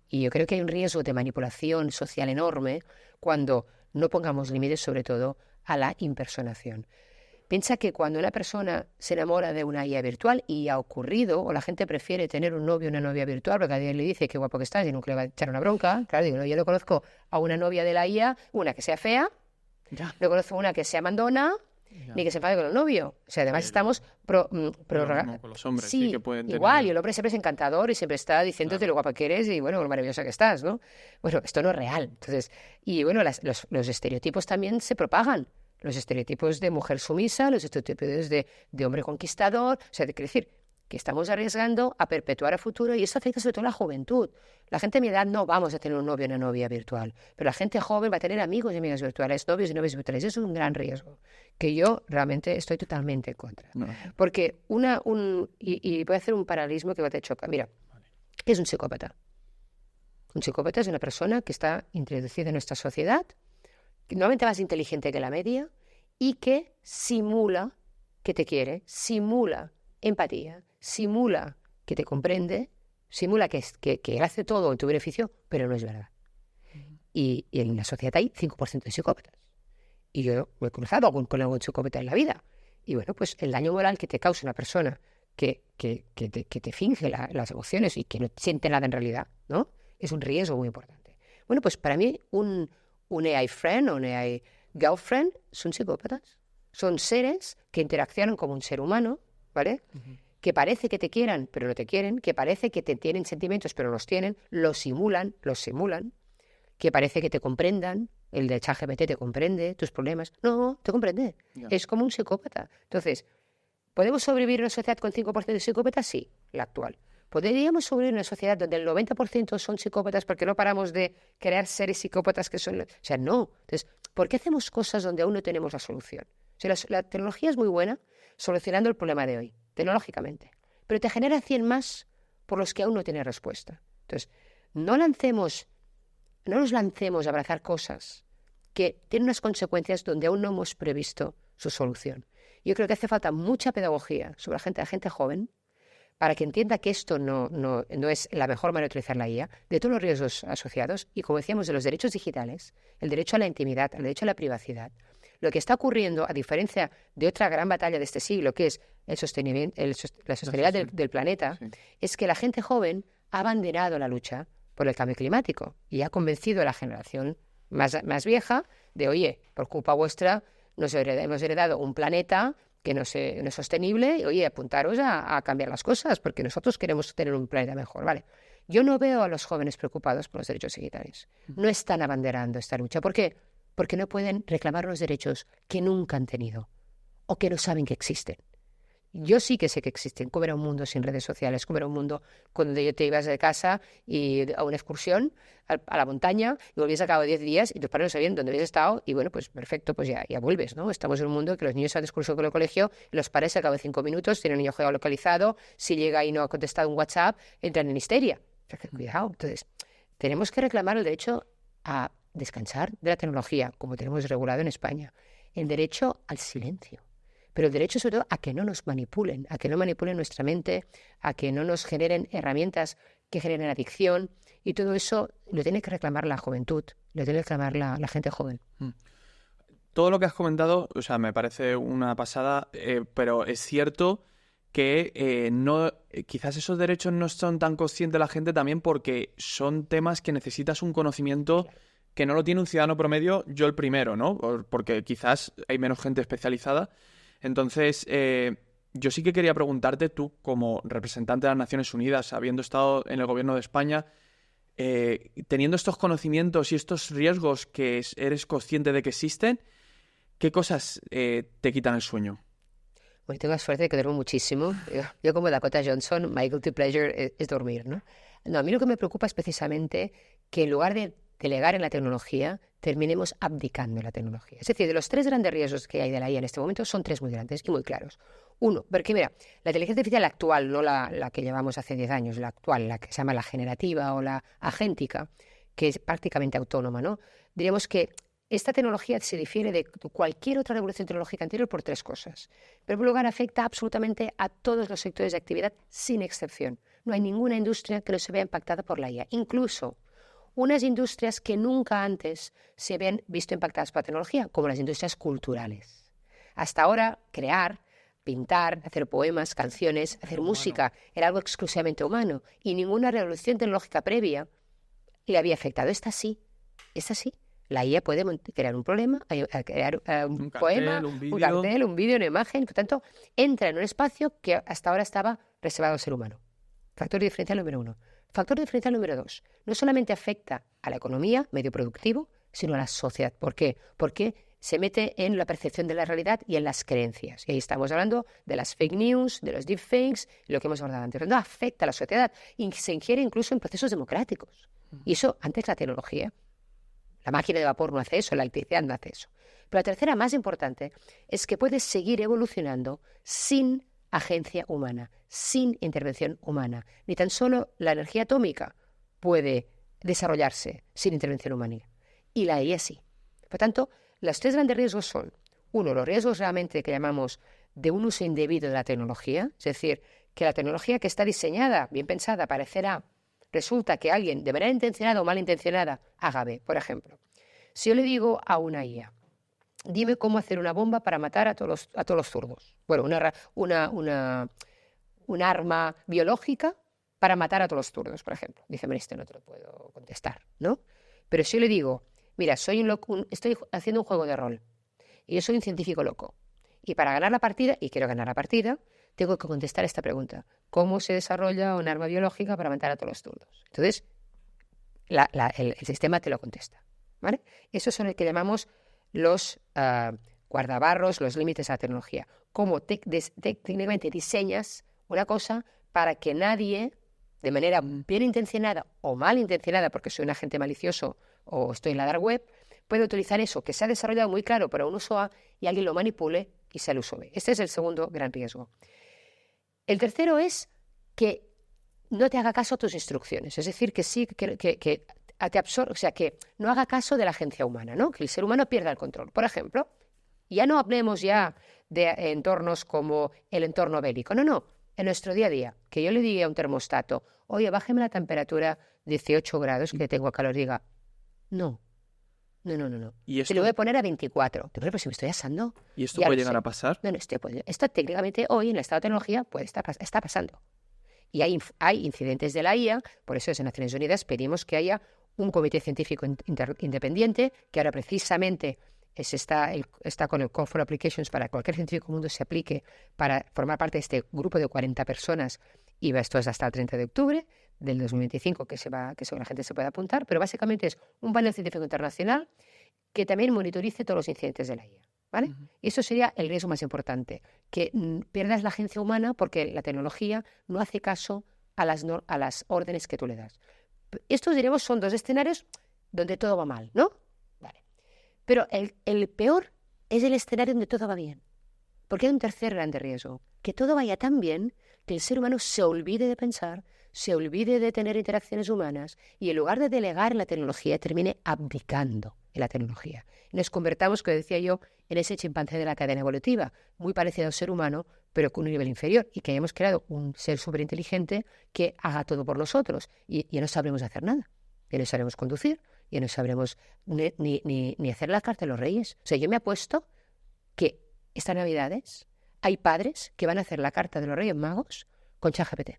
Y yo creo que hay un riesgo de manipulación social enorme cuando no pongamos límites, sobre todo, a la impersonación. Piensa que cuando una persona se enamora de una IA virtual, y ha ocurrido, o la gente prefiere tener un novio o una novia virtual, porque a alguien le dice qué guapo que estás y nunca le va a echar una bronca. Claro, digo, no, yo no conozco a una novia de la IA, una que sea fea, no conozco una que sea mandona, ni que se enfade con el novio. O sea, además estamos prorrogando. Con los hombres, sí, que pueden tener... igual, y el hombre siempre es encantador y siempre está diciéndote lo guapa que eres y, bueno, lo maravillosa que estás, ¿no? Bueno, esto no es real. Entonces, y bueno, los estereotipos también se propagan. Los estereotipos de mujer sumisa, los estereotipos de hombre conquistador. O sea, quiero decir que estamos arriesgando a perpetuar a futuro y eso afecta sobre todo a la juventud. La gente de mi edad no vamos a tener un novio o una novia virtual, pero la gente joven va a tener amigos y amigas virtuales, novios y novias virtuales. Eso es un gran riesgo que yo realmente estoy totalmente en contra. No. Porque y voy a hacer un paralelismo que te choca. Mira, ¿qué es un psicópata? Un psicópata es una persona que está introducida en nuestra sociedad, que normalmente más inteligente que la media y que simula que te quiere, simula empatía, simula que te comprende, simula que hace todo en tu beneficio, pero no es verdad. Y en la sociedad hay 5% de psicópatas. Y yo me he cruzado con algún psicópata en la vida. Y bueno, pues el daño moral que te causa una persona que te finge las emociones y que no siente nada en realidad, ¿no? Es un riesgo muy importante. Bueno, pues para mí un AI friend o un AI girlfriend son psicópatas. Son seres que interaccionan como un ser humano, ¿vale? Que parece que te quieran, pero no te quieren, que parece que te tienen sentimientos, pero no los tienen, los simulan, que parece que te comprendan, el de ChatGPT te comprende, tus problemas. No, te comprende. Yeah. Es como un psicópata. Entonces, ¿podemos sobrevivir en una sociedad con 5% de psicópatas? Sí, la actual. ¿Podríamos sobrevivir en una sociedad donde el 90% son psicópatas porque no paramos de crear seres psicópatas que son... O sea, no. Entonces, ¿por qué hacemos cosas donde aún no tenemos la solución? O sea, la tecnología es muy buena solucionando el problema de hoy, tecnológicamente, pero te genera 100 más por los que aún no tienen respuesta. Entonces, no nos lancemos a abrazar cosas que tienen unas consecuencias donde aún no hemos previsto su solución. Yo creo que hace falta mucha pedagogía sobre la gente joven para que entienda que esto no es la mejor manera de utilizar la IA, de todos los riesgos asociados y, como decíamos, de los derechos digitales, el derecho a la intimidad, el derecho a la privacidad. Lo que está ocurriendo, a diferencia de otra gran batalla de este siglo, que es la sostenibilidad del planeta, es que la gente joven ha abanderado la lucha por el cambio climático y ha convencido a la generación más vieja de, oye, por culpa vuestra hemos heredado un planeta que no es sostenible y, oye, apuntaros a cambiar las cosas porque nosotros queremos tener un planeta mejor, ¿vale? Yo no veo a los jóvenes preocupados por los derechos digitales. No están abanderando esta lucha. ¿Por qué? Porque no pueden reclamar los derechos que nunca han tenido o que no saben que existen. Yo sí que sé que existen. Cómo era un mundo sin redes sociales, cómo era un mundo cuando yo te ibas de casa y a una excursión a la montaña y volvías a cabo de 10 días y tus padres no sabían dónde habías estado y bueno, pues perfecto, pues ya vuelves, ¿no? Estamos en un mundo que los niños han excursión con el colegio y los padres al cabo de 5 minutos tienen el niño geolocalizado, si llega y no ha contestado un WhatsApp, entran en histeria. O sea, cuidado. Entonces, tenemos que reclamar el derecho a descansar de la tecnología, como tenemos regulado en España, el derecho al silencio, pero el derecho sobre todo a que no nos manipulen, a que no manipulen nuestra mente, a que no nos generen herramientas que generen adicción, y todo eso lo tiene que reclamar la juventud, lo tiene que reclamar la gente joven. Todo lo que has comentado, o sea, me parece una pasada, pero es cierto que quizás esos derechos no son tan conscientes la gente también porque son temas que necesitas un conocimiento que no lo tiene un ciudadano promedio, yo el primero, ¿no? Porque quizás hay menos gente especializada. Entonces, yo sí que quería preguntarte, tú como representante de las Naciones Unidas, habiendo estado en el gobierno de España, teniendo estos conocimientos y estos riesgos que eres consciente de que existen, ¿qué cosas te quitan el sueño? Bueno, tengo la suerte de que duermo muchísimo. Yo como Dakota Johnson, my guilty pleasure es dormir, ¿no? No, a mí lo que me preocupa es precisamente que en lugar de delegar en la tecnología, terminemos abdicando en la tecnología. Es decir, de los 3 grandes riesgos que hay de la IA en este momento, son 3 muy grandes y muy claros. Uno, porque mira, la inteligencia artificial actual, no la que llevamos hace 10 años, la actual, la que se llama la generativa o la agéntica, que es prácticamente autónoma, ¿no? Diríamos que esta tecnología se difiere de cualquier otra revolución tecnológica anterior por 3 cosas. En primer lugar, afecta absolutamente a todos los sectores de actividad, sin excepción. No hay ninguna industria que no se vea impactada por la IA. Incluso unas industrias que nunca antes se habían visto impactadas por la tecnología, como las industrias culturales. Hasta ahora, crear, pintar, hacer poemas, canciones, hacer música, era algo exclusivamente humano y ninguna revolución tecnológica previa le había afectado. Esta sí. La IA puede crear un problema, crear un poema, un cartel, un vídeo, una imagen. Por tanto, entra en un espacio que hasta ahora estaba reservado al ser humano. Factor diferencial número 1. Factor diferencial número 2. No solamente afecta a la economía, medio productivo, sino a la sociedad. ¿Por qué? Porque se mete en la percepción de la realidad y en las creencias. Y ahí estamos hablando de las fake news, de los deepfakes, lo que hemos abordado antes. No afecta a la sociedad y se ingiere incluso en procesos democráticos. Y eso antes la tecnología. La máquina de vapor no hace eso, la electricidad no hace eso. Pero la tercera, más importante, es que puede seguir evolucionando sin agencia humana, sin intervención humana. Ni tan solo la energía atómica puede desarrollarse sin intervención humana. Y la IA sí. Por tanto, los 3 grandes riesgos son, uno, los riesgos realmente que llamamos de un uso indebido de la tecnología, es decir, que la tecnología que está diseñada, bien pensada, parecerá, resulta que alguien, de manera intencionada o malintencionada, haga B. Por ejemplo, si yo le digo a una IA, dime cómo hacer una bomba para matar a todos los zurdos. Bueno, un arma biológica para matar a todos los zurdos, por ejemplo. Dice, esto no te lo puedo contestar, ¿no? Pero si yo le digo, mira, estoy haciendo un juego de rol y yo soy un científico loco. Y para ganar la partida, y quiero ganar la partida, tengo que contestar esta pregunta. ¿Cómo se desarrolla un arma biológica para matar a todos los zurdos? Entonces, el sistema te lo contesta, ¿vale? Esos son el que llamamos los guardabarros, los límites a la tecnología. Cómo técnicamente diseñas una cosa para que nadie, de manera bien intencionada o mal intencionada, porque soy un agente malicioso o estoy en la dark web, puede utilizar eso que se ha desarrollado muy claro para un uso A y alguien lo manipule y sea el uso B. Este es el segundo gran riesgo. El tercero es que no te haga caso a tus instrucciones, es decir, que sí, que te absorbe, o sea, que no haga caso de la agencia humana, ¿no? Que el ser humano pierda el control. Por ejemplo, ya no hablemos ya de entornos como el entorno bélico, no. En nuestro día a día, que yo le diga a un termostato, oye, bájeme la temperatura 18 grados, que tengo calor, diga, no. ¿Y esto? Te lo voy a poner a 24. Pero si me estoy asando. ¿Y esto puede llegar a pasar? No, esto técnicamente hoy en el estado de tecnología está pasando. Y hay incidentes de la IA, por eso desde Naciones Unidas pedimos que haya un comité científico independiente, que ahora precisamente está con el Call for Applications para que cualquier científico del mundo se aplique para formar parte de este grupo de 40 personas, y esto es hasta el 30 de octubre del 2025 que la gente se puede apuntar, pero básicamente es un panel científico internacional que también monitorice todos los incidentes de la IA, ¿vale? Y eso sería el riesgo más importante, que pierdas la agencia humana porque la tecnología no hace caso a las órdenes que tú le das. Estos, diremos, son 2 escenarios donde todo va mal, ¿no? Vale. Pero el peor es el escenario donde todo va bien. Porque hay un tercer grande riesgo, que todo vaya tan bien que el ser humano se olvide de pensar, se olvide de tener interacciones humanas y en lugar de delegar en la tecnología termine abdicando en la tecnología. Y nos convertamos, como decía yo, en ese chimpancé de la cadena evolutiva, muy parecido al ser humano, pero con un nivel inferior, y que hayamos creado un ser superinteligente que haga todo por nosotros y ya no sabremos hacer nada. Ya no sabremos conducir, ya no sabremos ni hacer la carta de los reyes. O sea, yo me apuesto que estas Navidades hay padres que van a hacer la carta de los Reyes Magos con ChatGPT.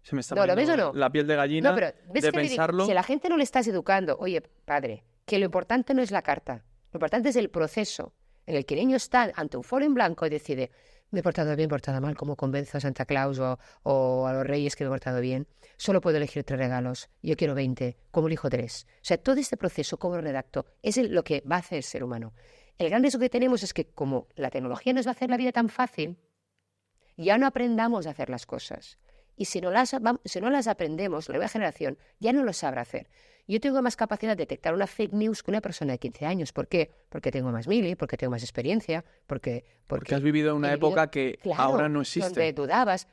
Se me está poniendo la piel de gallina de pensarlo. Si a la gente no le estás educando, oye, padre, que lo importante no es la carta, lo importante es el proceso en el que el niño está ante un folio en blanco y decide, me he portado bien, me he portado mal, ¿cómo convenzo a Santa Claus o a los Reyes que me he portado bien? Solo puedo elegir 3 regalos, yo quiero 20, ¿cómo elijo 3? O sea, todo este proceso, ¿cómo lo redacto? Es lo que va a hacer el ser humano. El gran riesgo que tenemos es que como la tecnología nos va a hacer la vida tan fácil, ya no aprendamos a hacer las cosas. Y si no las aprendemos, la nueva generación ya no lo sabrá hacer. Yo tengo más capacidad de detectar una fake news que una persona de 15 años. ¿Por qué? Porque tengo más mili, porque tengo más experiencia, porque has vivido una época que ahora no existe. Donde dudabas.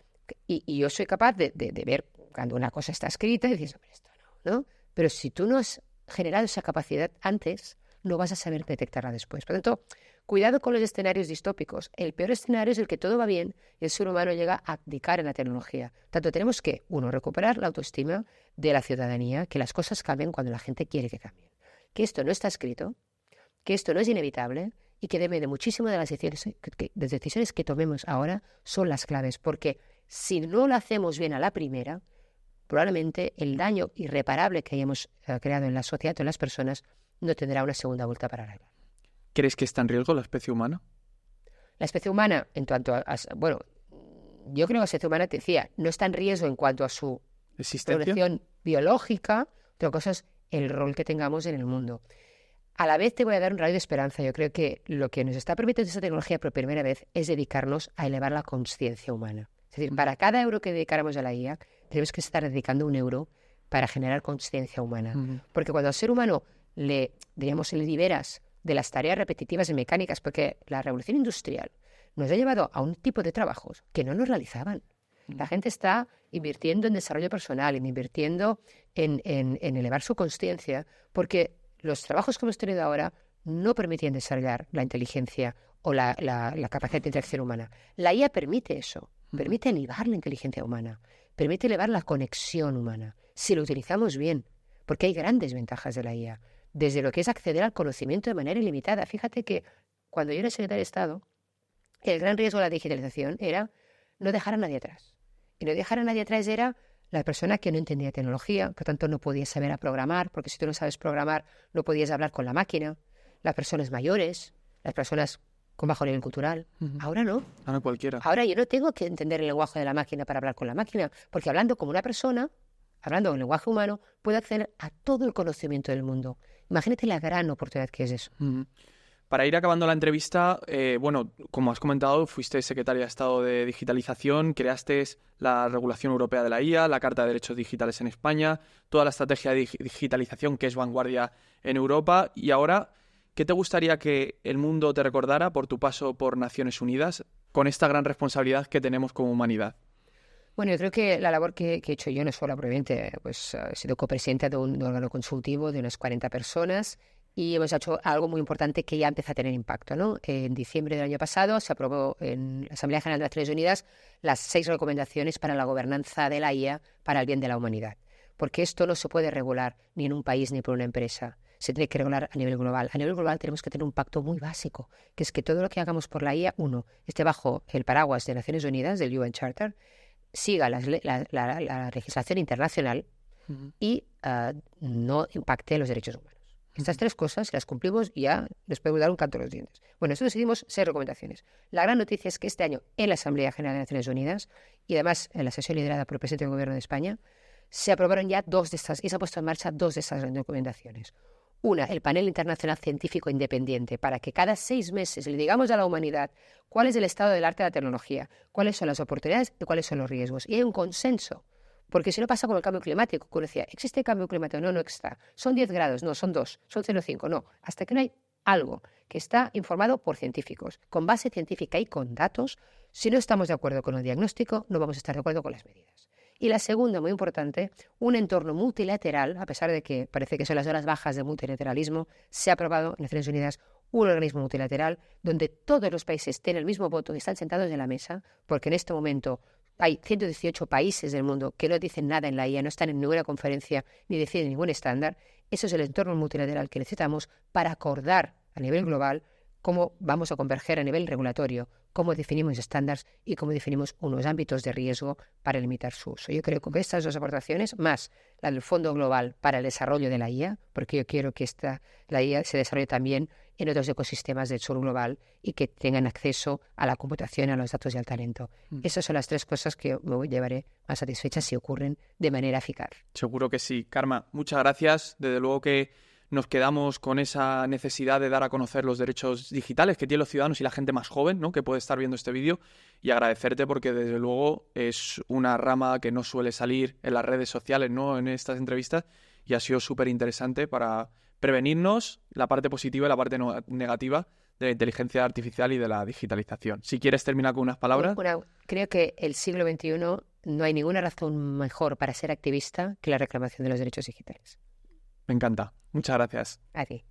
Y yo soy capaz de ver cuando una cosa está escrita y dices, pero esto no. Pero si tú no has generado esa capacidad antes, no vas a saber detectarla después. Por lo tanto, cuidado con los escenarios distópicos. El peor escenario es el que todo va bien y el ser humano llega a abdicar en la tecnología. Tanto tenemos que, uno, recuperar la autoestima de la ciudadanía, que las cosas cambien cuando la gente quiere que cambien. Que esto no está escrito, que esto no es inevitable y que depende muchísimo de las decisiones que tomemos ahora son las claves. Porque si no lo hacemos bien a la primera, probablemente el daño irreparable que hayamos creado en la sociedad o en las personas no tendrá una segunda vuelta para arreglar. ¿Crees que está en riesgo la especie humana? La especie humana, en cuanto a bueno, yo creo que la especie humana, te decía, no está en riesgo en cuanto a su progresión biológica. Otra cosa es el rol que tengamos en el mundo. A la vez te voy a dar un rayo de esperanza. Yo creo que lo que nos está permitiendo esta tecnología por primera vez es dedicarnos a elevar la conciencia humana. Es decir, para cada euro que dedicáramos a la IA, tenemos que estar dedicando un euro para generar conciencia humana. Porque cuando al ser humano le liberas de las tareas repetitivas y mecánicas, porque la revolución industrial nos ha llevado a un tipo de trabajos que no nos realizaban. La gente está invirtiendo en desarrollo personal, invirtiendo en elevar su conciencia, porque los trabajos que hemos tenido ahora no permitían desarrollar la inteligencia o la capacidad de interacción humana. La IA permite eso, permite elevar la inteligencia humana, permite elevar la conexión humana, si lo utilizamos bien, porque hay grandes ventajas de la IA, desde lo que es acceder al conocimiento de manera ilimitada. Fíjate que cuando yo era secretaria de Estado, el gran riesgo de la digitalización era no dejar a nadie atrás. Y no dejar a nadie atrás era la persona que no entendía tecnología, por tanto no podía saber a programar, porque si tú no sabes programar no podías hablar con la máquina, las personas mayores, las personas con bajo nivel cultural. Ahora no. Ahora cualquiera. Ahora yo no tengo que entender el lenguaje de la máquina para hablar con la máquina, porque hablando como una persona, hablando en lenguaje humano, puedo acceder a todo el conocimiento del mundo. Imagínate la gran oportunidad que es eso. Para ir acabando la entrevista, bueno, como has comentado, fuiste secretaria de Estado de Digitalización, creaste la regulación europea de la IA, la Carta de Derechos Digitales en España, toda la estrategia de digitalización que es vanguardia en Europa. Y ahora, ¿qué te gustaría que el mundo te recordara por tu paso por Naciones Unidas con esta gran responsabilidad que tenemos como humanidad? Bueno, yo creo que la labor que he hecho yo no es solo, probablemente, pues he sido copresidenta de un órgano consultivo de unas 40 personas y hemos hecho algo muy importante que ya empieza a tener impacto, ¿no? En diciembre del año pasado se aprobó en la Asamblea General de Naciones Unidas las 6 recomendaciones para la gobernanza de la IA para el bien de la humanidad. Porque esto no se puede regular ni en un país ni por una empresa. Se tiene que regular a nivel global. A nivel global tenemos que tener un pacto muy básico, que es que todo lo que hagamos por la IA, esté bajo el paraguas de Naciones Unidas, del UN Charter, siga la legislación internacional y no impacte los derechos humanos. Estas 3 cosas, si las cumplimos, ya les podemos dar un canto a los dientes. Bueno, nosotros decidimos 6 recomendaciones. La gran noticia es que este año en la Asamblea General de Naciones Unidas y además en la sesión liderada por el presidente del Gobierno de España, se aprobaron ya 2 de estas y se ha puesto en marcha 2 de estas recomendaciones. Una, el panel internacional científico independiente, para que cada 6 meses le digamos a la humanidad cuál es el estado del arte de la tecnología, cuáles son las oportunidades y cuáles son los riesgos. Y hay un consenso, porque si no pasa con el cambio climático, que uno decía, ¿existe cambio climático? No, no está. Son 10 grados, no, son 2, son 0,5, no. Hasta que no hay algo que está informado por científicos, con base científica y con datos, si no estamos de acuerdo con el diagnóstico, no vamos a estar de acuerdo con las medidas. Y la segunda, muy importante, un entorno multilateral, a pesar de que parece que son las horas bajas del multilateralismo, se ha aprobado en Naciones Unidas un organismo multilateral donde todos los países tienen el mismo voto y están sentados en la mesa, porque en este momento hay 118 países del mundo que no dicen nada en la IA, no están en ninguna conferencia ni deciden ningún estándar. Eso es el entorno multilateral que necesitamos para acordar a nivel global cómo vamos a converger a nivel regulatorio, cómo definimos estándares y cómo definimos unos ámbitos de riesgo para limitar su uso. Yo creo que estas 2 aportaciones, más la del Fondo Global para el Desarrollo de la IA, porque yo quiero que la IA se desarrolle también en otros ecosistemas del sur global y que tengan acceso a la computación, a los datos y al talento. Esas son las 3 cosas que me llevaré más satisfecha si ocurren de manera eficaz. Seguro que sí. Karma, muchas gracias. Desde luego que nos quedamos con esa necesidad de dar a conocer los derechos digitales que tienen los ciudadanos y la gente más joven, ¿no?, que puede estar viendo este vídeo, y agradecerte porque desde luego es una rama que no suele salir en las redes sociales, ¿no?, en estas entrevistas, y ha sido súper interesante para prevenirnos la parte positiva y la parte negativa de la inteligencia artificial y de la digitalización. Si quieres terminar con unas palabras. Creo que el siglo XXI no hay ninguna razón mejor para ser activista que la reclamación de los derechos digitales. Me encanta. Muchas gracias. A ti.